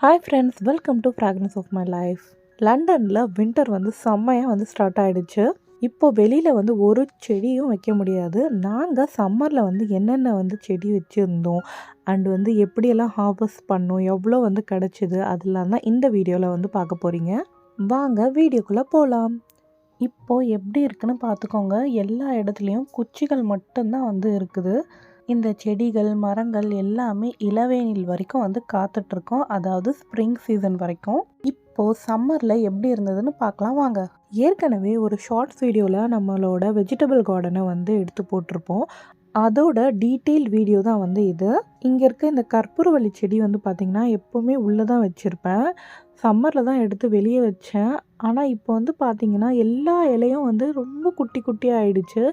Hi friends, welcome to fragrance of my life. லண்டனில் winter வந்து செம்மையாக வந்து ஸ்டார்ட் ஆகிடுச்சு. இப்போது வெளியில் வந்து ஒரு செடியும் வைக்க முடியாது. நாங்கள் சம்மரில் வந்து என்னென்ன வந்து செடி வச்சுருந்தோம் அண்ட் வந்து எப்படியெல்லாம் ஹார்வெஸ்ட் பண்ணோம், எவ்வளோ வந்து கிடச்சிது, அதெல்லாம் தான் இந்த வீடியோவில் வந்து பார்க்க போகிறீங்க. வாங்க வீடியோக்குள்ளே போகலாம். இப்போது எப்படி இருக்குன்னு பார்த்துக்கோங்க. எல்லா இடத்துலையும் குச்சிகள் மட்டும்தான் வந்து இருக்குது. இந்த செடிகள், மரங்கள் எல்லாமே இளவேனில் வரைக்கும் வந்து காத்துட்ருக்கோம். அதாவது ஸ்ப்ரிங் சீசன் வரைக்கும். இப்போது சம்மரில் எப்படி இருந்ததுன்னு பார்க்கலாம் வாங்க. ஏற்கனவே ஒரு ஷார்ட்ஸ் வீடியோவில் நம்மளோட வெஜிடபிள் கார்டனை வந்து எடுத்து போட்டிருப்போம். அதோட டீட்டெயில் வீடியோ தான் வந்து இது. இங்கே இருக்க இந்த கற்பூரவள்ளி செடி வந்து பார்த்திங்கன்னா எப்போவுமே உள்ளே தான் வச்சுருப்பேன். சம்மரில் தான் எடுத்து வெளியே வச்சேன். ஆனால் இப்போ வந்து பார்த்திங்கன்னா எல்லா இலையும் வந்து ரொம்ப குட்டி குட்டியாக ஆயிடுச்சு.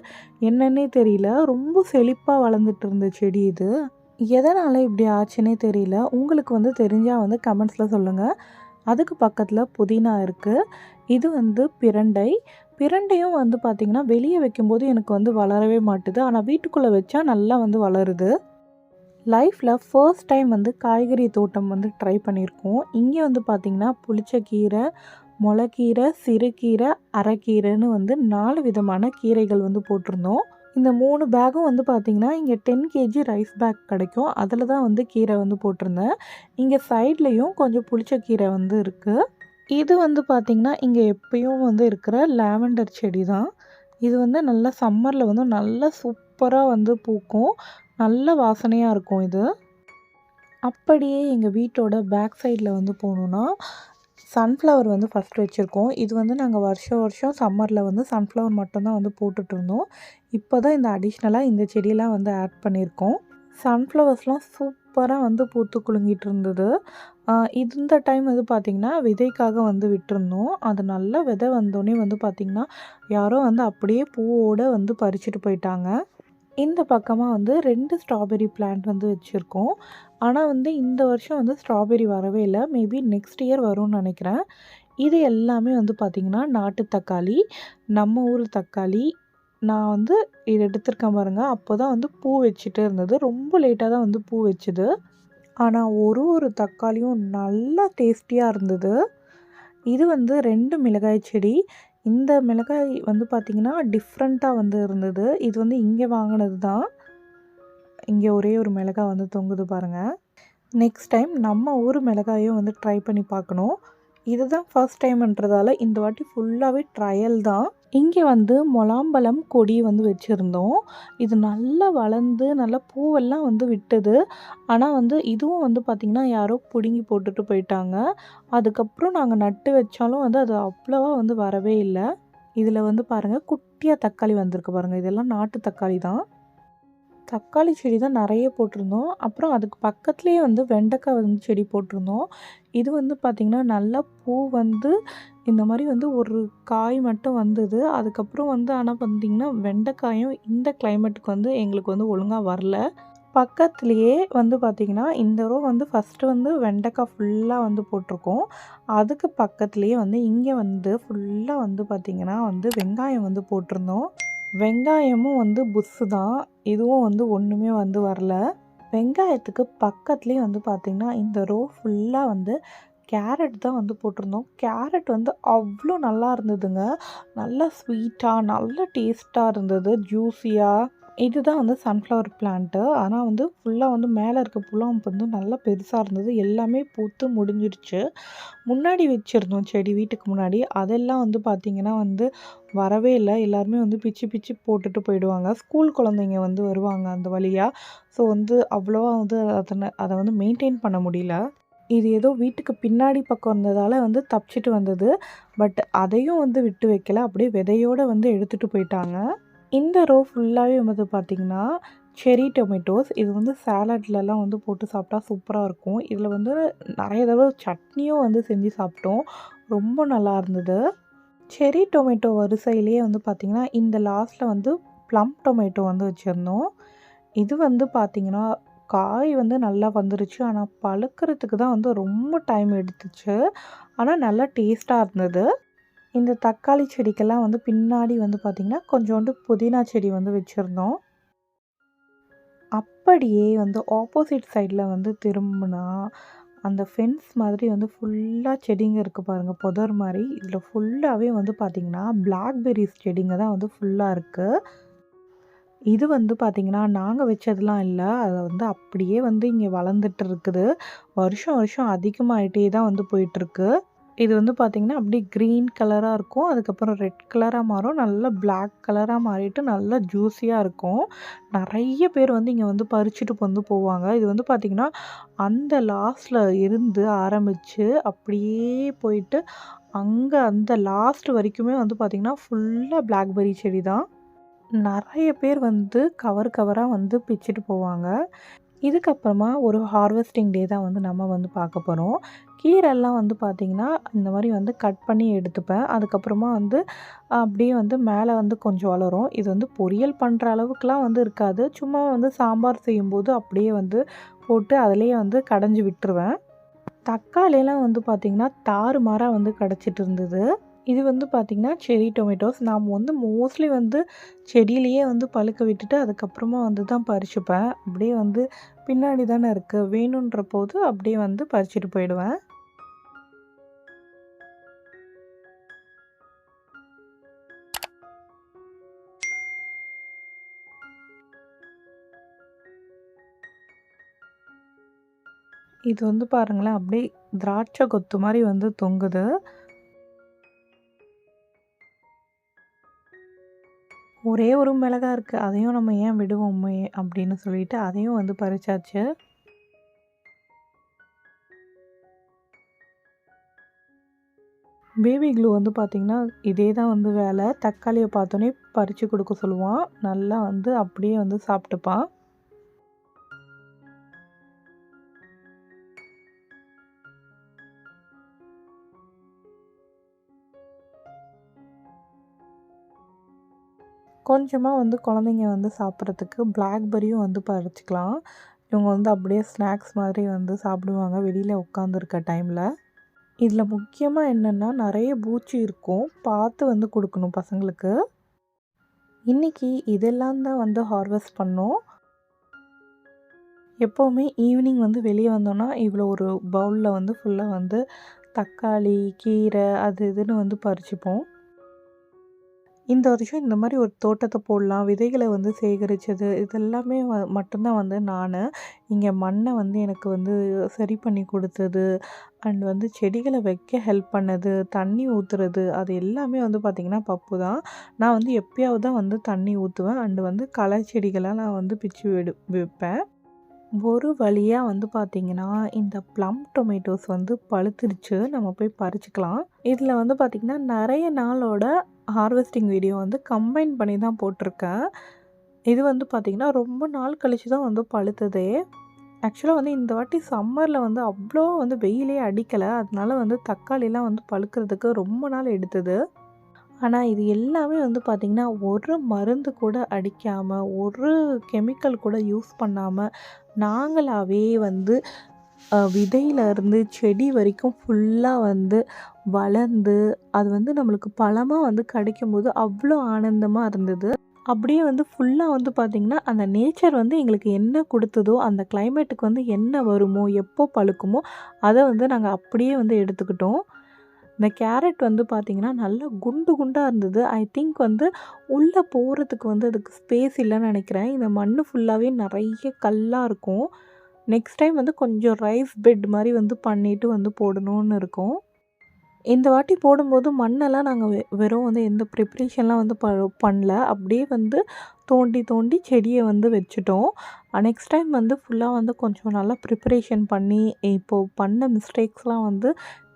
என்னன்னே தெரியல. ரொம்ப செழிப்பாக வளர்ந்துட்டு இருந்த செடி இது. எதனால் இப்படி ஆச்சுன்னே தெரியல. உங்களுக்கு வந்து தெரிஞ்சால் வந்து கமெண்ட்ஸில் சொல்லுங்கள். அதுக்கு பக்கத்தில் புதினா இருக்குது. இது வந்து பிரண்டையும் வந்து பார்த்திங்கன்னா வெளியே வைக்கும்போது எனக்கு வந்து வளரவே மாட்டுது. ஆனால் வீட்டுக்குள்ளே வச்சா நல்லா வந்து வளருது. லைஃப்பில் ஃபர்ஸ்ட் டைம் வந்து காய்கறி தோட்டம் வந்து ட்ரை பண்ணியிருக்கோம். இங்கே வந்து பார்த்திங்கன்னா புளிச்சக்கீரை, முளைக்கீரை, சிறுகீரை, அரைக்கீரைன்னு வந்து 4 விதமான கீரைகள் வந்து போட்டிருந்தோம். இந்த 3 பேக்கும் வந்து பார்த்திங்கன்னா இங்கே 10 kg ரைஸ் பேக் கிடைக்கும். அதில் தான் வந்து கீரை வந்து போட்டிருந்தேன். இங்கே சைட்லேயும் கொஞ்சம் புளிச்சக்கீரை வந்து இருக்குது. இது வந்து பார்த்திங்கன்னா இங்கே எப்பயும் வந்து இருக்கிற லாவெண்டர் செடி தான். இது வந்து நல்லா சம்மரில் வந்து நல்லா சூப்பராக வந்து பூக்கும். நல்ல வாசனையாக இருக்கும் இது. அப்படியே எங்கள் வீட்டோட பேக் சைடில் வந்து போகணுன்னா சன்ஃப்ளவர் வந்து ஃபஸ்ட் வச்சுருக்கோம். இது வந்து நாங்கள் வருஷம் சம்மரில் வந்து சன்ஃப்ளவர் மட்டும்தான் வந்து போட்டுட்ருந்தோம். இப்போ தான் இந்த அடிஷ்னலாக இந்த செடியெல்லாம் வந்து ஆட் பண்ணியிருக்கோம். சன்ஃப்ளவர்ஸ்லாம் சூப்பராக வந்து பூத்து குலுங்கிட்டு இருந்தது. இந்த டைம் வந்து பார்த்திங்கன்னா விதைக்காக வந்து விட்டுருந்தோம். அது நல்லா விதை வந்தோடனே வந்து பார்த்திங்கன்னா யாரோ வந்து அப்படியே பூவோடு வந்து பறிச்சுட்டு போயிட்டாங்க. இந்த பக்கமாக வந்து 2 ஸ்ட்ராபெர்ரி பிளான்ட் வந்து வச்சுருக்கோம். ஆனால் வந்து இந்த வருஷம் வந்து ஸ்ட்ராபெர்ரி வரவே இல்லை. மேபி நெக்ஸ்ட் இயர் வரும்னு நினைக்கிறேன். இது எல்லாமே வந்து பார்த்திங்கன்னா நாட்டு தக்காளி, நம்ம ஊர் தக்காளி. நான் வந்து இது எடுத்திருக்கேன் பாருங்கள். அப்போ தான் வந்து பூ வச்சுட்டு இருந்தது. ரொம்ப லேட்டாக தான் வந்து பூ வச்சுது. ஆனால் ஒரு தக்காளியும் நல்லா டேஸ்டியாக இருந்தது. இது வந்து 2 மிளகாய் செடி. இந்த மிளகாய் வந்து பார்த்திங்கன்னா டிஃப்ரெண்ட்டாக வந்து இருந்தது. இது வந்து இங்கே வாங்கினது தான். இங்கே ஒரே ஒரு மிளகாய் வந்து தொங்குது பாருங்கள். நெக்ஸ்ட் டைம் நம்ம ஊர் மிளகாயும் வந்து ட்ரை பண்ணி பார்க்கணும். இதுதான் ஃபர்ஸ்ட் டைம்ன்றதால இந்த வாட்டி ஃபுல்லாகவே ட்ரையல் தான். இங்கே வந்து முலாம்பழம் கொடி வந்து வச்சுருந்தோம். இது நல்லா வளர்ந்து நல்லா பூவெல்லாம் வந்து விட்டது. ஆனால் வந்து இதுவும் வந்து பார்த்திங்கன்னா யாரோ பிடுங்கி போட்டுட்டு போயிட்டாங்க. அதுக்கப்புறம் நாங்கள் நட்டு வச்சாலும் வந்து அது அவ்வளோவா வந்து வரவே இல்லை. இதில் வந்து பாருங்கள் குட்டியாக தக்காளி வந்திருக்கு பாருங்கள். இதெல்லாம் நாட்டு தக்காளி தான். தக்காளி செடி தான் நிறைய போட்டிருந்தோம். அப்புறம் அதுக்கு பக்கத்துலேயே வந்து வெண்டைக்காய் வந்து செடி போட்டிருந்தோம். இது வந்து பார்த்திங்கன்னா நல்லா பூ வந்து இந்த மாதிரி வந்து ஒரு காய் மட்டும் வந்தது. அதுக்கப்புறம் வந்து ஆனால் பார்த்திங்கன்னா வெண்டைக்காயும் இந்த கிளைமேட்டுக்கு வந்து எங்களுக்கு வந்து ஒழுங்காக வரல. பக்கத்துலேயே வந்து பார்த்திங்கன்னா இந்த ரோ வந்து ஃபஸ்ட்டு வந்து வெண்டைக்காய் ஃபுல்லாக வந்து போட்டிருக்கோம். அதுக்கு பக்கத்துலேயே வந்து இங்கே வந்து ஃபுல்லாக வந்து பார்த்திங்கன்னா வந்து வெங்காயம் வந்து போட்டிருந்தோம். வெங்காயமும் வந்து புஸ்ஸு தான். இதுவும் வந்து ஒன்றுமே வந்து வரல. வெங்காயத்துக்கு பக்கத்துலேயே வந்து பார்த்திங்கன்னா இந்த ரோ ஃபுல்லாக வந்து கேரட் தான் வந்து போட்டிருந்தோம். கேரட் வந்து அவ்வளோ நல்லா இருந்ததுங்க. நல்லா ஸ்வீட்டாக நல்லா டேஸ்ட்டாக இருந்தது, ஜூஸியாக. இதுதான் வந்து சன்ஃப்ளவர் பிளான்ட்டு. ஆனால் வந்து ஃபுல்லாக வந்து மேலே இருக்க புலாம் வந்து நல்லா பெருசாக இருந்தது. எல்லாமே பூத்து முடிஞ்சிடுச்சு. முன்னாடி வச்சுருந்தோம் செடி வீட்டுக்கு முன்னாடி. அதெல்லாம் வந்து பார்த்திங்கன்னா வந்து வரவே இல்லை. எல்லாருமே வந்து பிச்சு போட்டுட்டு போயிடுவாங்க. ஸ்கூல் குழந்தைங்க வந்து வருவாங்க அந்த வழியாக. ஸோ வந்து அவ்வளோவா வந்து அதை வந்து மெயின்டைன் பண்ண முடியல. இது ஏதோ வீட்டுக்கு பின்னாடி பக்கம் இருந்ததால் வந்து தப்பிச்சிட்டு வந்தது. பட் அதையும் வந்து விட்டு வைக்கல. அப்படியே விதையோடு வந்து எடுத்துகிட்டு போயிட்டாங்க. இந்த ரோ ஃபுல்லாகவே வந்து பார்த்திங்கன்னா செரி டொமேட்டோஸ். இது வந்து சாலட்லலாம் வந்து போட்டு சாப்பிட்டா சூப்பராக இருக்கும். இதில் வந்து நிறைய தடவை சட்னியும் வந்து செஞ்சு சாப்பிட்டோம். ரொம்ப நல்லா இருந்தது. செரி டொமேட்டோ வரிசையிலேயே வந்து பார்த்திங்கன்னா இந்த லாஸ்ட்டில் வந்து ப்ளம் டொமேட்டோ வந்து வச்சுருந்தோம். இது வந்து பார்த்திங்கன்னா காய் வந்து நல்லா வந்துருச்சு. ஆனால் பழுக்கிறதுக்கு தான் வந்து ரொம்ப டைம் எடுத்துச்சு. ஆனால் நல்லா டேஸ்ட்டாக இருந்தது. இந்த தக்காளி செடிக்கெல்லாம் வந்து பின்னாடி வந்து பார்த்திங்கன்னா கொஞ்சோண்டு புதினா செடி வந்து வச்சுருந்தோம். அப்படியே வந்து ஆப்போசிட் சைடில் வந்து திரும்பினா அந்த ஃபென்ஸ் மாதிரி வந்து ஃபுல்லாக செடிங்க இருக்குது பாருங்கள், புதர் மாதிரி. இதில் ஃபுல்லாகவே வந்து பார்த்திங்கன்னா பிளாக்பெர்ரிஸ் செடிங்க தான் வந்து ஃபுல்லாக இருக்குது. இது வந்து பார்த்திங்கன்னா நாங்கள் வச்சதெல்லாம் இல்லை, அதை வந்து அப்படியே வந்து இங்கே வளர்ந்துட்டு இருக்குது. வருஷம் வருஷம் அதிகமாகிட்டே தான் வந்து போயிட்டுருக்கு. இது வந்து பார்த்திங்கன்னா அப்படியே க்ரீன் கலராக இருக்கும், அதுக்கப்புறம் ரெட் கலராக மாறும், நல்லா பிளாக் கலராக மாறிட்டு நல்லா ஜூஸியாக இருக்கும். நிறைய பேர் வந்து இங்கே வந்து பறிச்சுட்டு வந்து போவாங்க. இது வந்து பார்த்திங்கன்னா அந்த லாஸ்ட்டில் இருந்து ஆரம்பித்து அப்படியே போயிட்டு அங்கே அந்த லாஸ்ட் வரைக்குமே வந்து பார்த்திங்கன்னா ஃபுல்லாக பிளாக்பெர்ரி செடி தான். நிறைய பேர் வந்து கவராக வந்து பிச்சுட்டு போவாங்க. இதுக்கப்புறமா ஒரு ஹார்வெஸ்டிங் டே தான் வந்து நம்ம வந்து பார்க்க போகிறோம். கீரைலாம் வந்து பார்த்திங்கன்னா இந்த மாதிரி வந்து கட் பண்ணி எடுத்துப்பேன். அதுக்கப்புறமா வந்து அப்படியே வந்து மேலே வந்து கொஞ்சம் வளரும். இது வந்து பொரியல் பண்ணுற அளவுக்குலாம் வந்து இருக்காது. சும்மா வந்து சாம்பார் செய்யும்போது அப்படியே வந்து போட்டு அதிலேயே வந்து கடைஞ்சி விட்டுருவேன். தக்காளியெல்லாம் வந்து பார்த்திங்கன்னா தாறுமாறாக வந்து கிடச்சிட்டு இருந்தது. இது வந்து பார்த்திங்கன்னா செர்ரி டொமேட்டோஸ். நாம் வந்து மோஸ்ட்லி வந்து செடியிலேயே வந்து பழுக்க விட்டுட்டு அதுக்கப்புறமா வந்து தான் பறிச்சுப்பேன். அப்படியே வந்து பின்னாடி தானே இருக்குது, வேணுன்ற போது அப்படியே வந்து பறிச்சுட்டு போயிடுவேன். இது வந்து பாருங்களேன், அப்படியே திராட்சை கொத்து மாதிரி வந்து தொங்குது. ஒரே ஒரு மிளகா இருக்குது, அதையும் நம்ம ஏன் விடுவோமே அப்படின்னு சொல்லிட்டு அதையும் வந்து பறிச்சாச்சு. பேபி க்ளூ வந்து பார்த்திங்கன்னா இதே தான் வந்து வேலை. தக்காளியை பார்த்தோன்னே பறித்து கொடுக்க சொல்லுவான், நல்லா வந்து அப்படியே வந்து சாப்பிட்டுப்பான். கொஞ்சமாக வந்து குழந்தைங்க வந்து சாப்பிட்றதுக்கு பிளாக்பெர்ரியும் வந்து பறிச்சுக்கலாம். இவங்க வந்து அப்படியே ஸ்நாக்ஸ் மாதிரி வந்து சாப்பிடுவாங்க வெளியில் உட்காந்துருக்க டைமில். இதில் முக்கியமாக என்னென்னா நிறைய பூச்சி இருக்கும், பார்த்து வந்து கொடுக்கணும் பசங்களுக்கு. இன்றைக்கி இதெல்லாம் தான் வந்து ஹார்வெஸ்ட் பண்ணோம். எப்போவுமே ஈவினிங் வந்து வெளியே வந்தோன்னா இவ்வளோ ஒரு பவுலில் வந்து ஃபுல்லாக வந்து தக்காளி, கீரை அது இதுன்னு வந்து பறிச்சுப்போம். இந்த வருஷம் இந்த மாதிரி ஒரு தோட்டத்தை போடலாம், விதைகளை வந்து சேகரித்தது இதெல்லாமே மட்டும்தான் வந்து நான். இங்கே மண்ணை வந்து எனக்கு வந்து சரி பண்ணி கொடுத்தது, அண்ட் வந்து செடிகளை வைக்க ஹெல்ப் பண்ணது, தண்ணி ஊற்றுறது, அது எல்லாமே வந்து பார்த்திங்கன்னா பப்பு தான். நான் வந்து எப்பயாவது தான் வந்து தண்ணி ஊற்றுவேன், அண்டு வந்து களை செடிகளை நான் வந்து பிச்சு வைப்பேன். ஒரு வழியாக வந்து பார்த்திங்கன்னா இந்த ப்ளம் டொமேட்டோஸ் வந்து பழுத்துருச்சு, நம்ம போய் பறிச்சுக்கலாம். இதில் வந்து பார்த்திங்கன்னா நிறைய நாளோட ஹார்வெஸ்டிங் வீடியோ வந்து கம்பைன் பண்ணி தான் போட்டிருக்கேன். இது வந்து பார்த்திங்கன்னா ரொம்ப நாள் கழித்து தான் வந்து பழுத்ததே. ஆக்சுவலாக வந்து இந்த வாட்டி சம்மரில் வந்து அவ்வளோ வந்து வெயிலே அடிக்கலை, அதனால வந்து தக்காளிலாம் வந்து பழுக்கிறதுக்கு ரொம்ப நாள் எடுத்தது. ஆனால் இது எல்லாமே வந்து பார்த்திங்கன்னா ஒரு மருந்து கூட அடிக்காமல், ஒரு கெமிக்கல் கூட யூஸ் பண்ணாமல் நாங்களாகவே வந்து விதையிலேருந்து செடி வரைக்கும் ஃபுல்லாக வந்து வளர்ந்து அது வந்து நம்மளுக்கு பழமாக வந்து கிடைக்கும்போது அவ்வளோ ஆனந்தமாக இருந்தது. அப்படியே வந்து ஃபுல்லாக வந்து பார்த்திங்கன்னா அந்த நேச்சர் வந்து எங்களுக்கு என்ன கொடுத்ததோ, அந்த கிளைமேட்டுக்கு வந்து என்ன வருமோ, எப்போ பழுக்குமோ அதை வந்து நாங்கள் அப்படியே வந்து எடுத்துக்கிட்டோம். இந்த கேரட் வந்து பார்த்திங்கன்னா நல்லா குண்டு குண்டாக இருந்தது. ஐ திங்க் வந்து உள்ளே போகிறதுக்கு வந்து அதுக்கு ஸ்பேஸ் இல்லைன்னு நினைக்கிறேன். இந்த மண் ஃபுல்லாகவே நிறைய கல்லாக இருக்கும். நெக்ஸ்ட் டைம் வந்து கொஞ்சம் ரைஸ் பெட் மாதிரி வந்து பண்ணிவிட்டு வந்து போடணும்னு இருக்கோம். இந்த வாட்டி போடும்போது மண்ணெல்லாம் நாங்கள் வெறும் வந்து எந்த ப்ரிப்ரேஷன்லாம் வந்து பண்ணல. அப்படியே வந்து தோண்டி தோண்டி செடியை வந்து வச்சுட்டோம். நெக்ஸ்ட் டைம் வந்து ஃபுல்லாக வந்து கொஞ்சம் நல்லா ப்ரிப்பரேஷன் பண்ணி இப்போது பண்ண மிஸ்டேக்ஸ்லாம் வந்து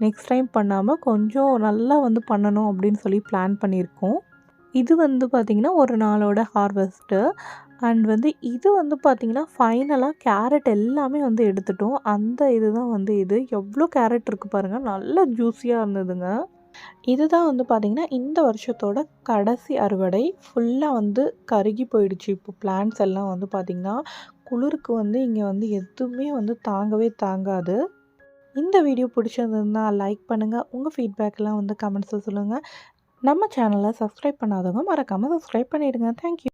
நெக்ஸ்ட் டைம் பண்ணாமல் கொஞ்சம் நல்லா வந்து பண்ணணும் அப்படின்னு சொல்லி பிளான் பண்ணியிருக்கோம். இது வந்து பார்த்திங்கன்னா ஒரு நாளோட ஹார்வெஸ்ட்டு. அண்ட் வந்து இது வந்து பார்த்திங்கன்னா ஃபைனலாக கேரட் எல்லாமே வந்து எடுத்துட்டோம். அந்த இது தான் வந்து இது எவ்வளோ கேரட் இருக்குது பாருங்கள், நல்லா ஜூஸியாக இருந்ததுங்க. இதுதான் வந்து பார்த்திங்கன்னா இந்த வருஷத்தோட கடைசி அறுவடை. ஃபுல்லாக வந்து கருகி போயிடுச்சு. இப்போ பிளான்ட்ஸ் எல்லாம் வந்து பார்த்திங்கன்னா குளிருக்கு வந்து இங்கே வந்து எதுவுமே வந்து தாங்கவே தாங்காது. இந்த வீடியோ பிடிச்சிருந்ததுன்னா லைக் பண்ணுங்கள், உங்கள் ஃபீட்பேக்கெலாம் வந்து கமெண்ட்ஸில் சொல்லுங்கள். நம்ம சேனலை சப்ஸ்கிரைப் பண்ணாதவங்க மறக்காமல் சப்ஸ்கிரைப் பண்ணிவிடுங்க. தேங்க்யூ.